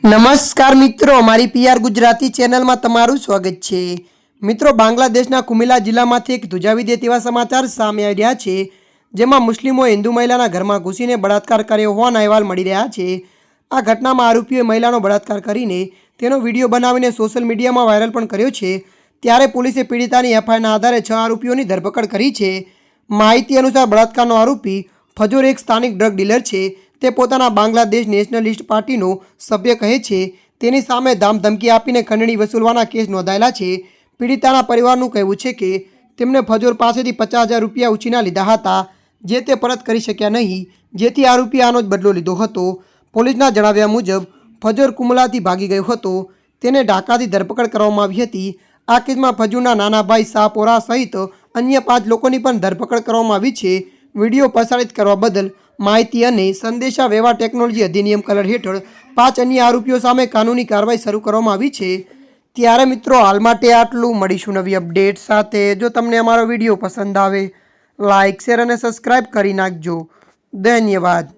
નમસ્કાર મિત્રો, અમારી પીઆર ગુજરાતી ચેનલમાં તમારું સ્વાગત છે। મિત્રો, બાંગ્લાદેશના કુમિલા જિલ્લામાંથી એક ધ્રુજાવી દે તેવા સમાચાર સામે આવી રહ્યા છે, જેમાં મુસ્લિમોએ હિન્દુ મહિલાના ઘરમાં ઘૂસીને બળાત્કાર કર્યો હોવાના અહેવાલ મળી રહ્યા છે। આ ઘટનામાં આરોપીઓએ મહિલાનો બળાત્કાર કરીને તેનો વિડીયો બનાવીને સોશિયલ મીડિયામાં વાયરલ પણ કર્યો છે। ત્યારે પોલીસે પીડિતાની એફઆઈઆરના આધારે 6 આરોપીઓની ધરપકડ કરી છે। માહિતી અનુસાર બળાત્કારનો આરોપી ફજોર એક સ્થાનિક ડ્રગ ડીલર છે। તે પોતાના બાંગ્લાદેશ નેશનલિસ્ટ પાર્ટીનો સભ્ય કહે છે। તેની સામે ધામધમકી આપીને ખંડણી વસૂલવાના કેસ નોંધાયેલા છે। પીડિતાના પરિવારનું કહેવું છે કે તેમને ફજોર પાસેથી 50,000 રૂપિયા ઉછીના લીધા હતા, જે તે પરત કરી શક્યા નહીં, જેથી આરોપીએ આનો જ બદલો લીધો હતો। પોલીસના જણાવ્યા મુજબ ફજોર કુમલાથી ભાગી ગયો હતો। તેને ઢાકાથી ધરપકડ કરવામાં આવી હતી। આ કેસમાં ફજોરના નાના ભાઈ શાહપોરા સહિત અન્ય 5 લોકોની પણ ધરપકડ કરવામાં આવી છે। વિડીયો પ્રસારિત કરવા બદલ માહિતી અને સંદેશા વ્યવહાર ટેકનોલોજી અધિનિયમ કલર હેઠળ 5 અન્ય આરોપીઓ સામે કાનૂની કાર્યવાહી શરૂ કરવામાં આવી છે। ત્યારે મિત્રો, હાલ માટે આટલું। મળીશું નવી અપડેટ સાથે। જો તમને અમારો વિડીયો પસંદ આવે, લાઇક, શેર અને સબસ્ક્રાઈબ કરી નાખજો। ધન્યવાદ।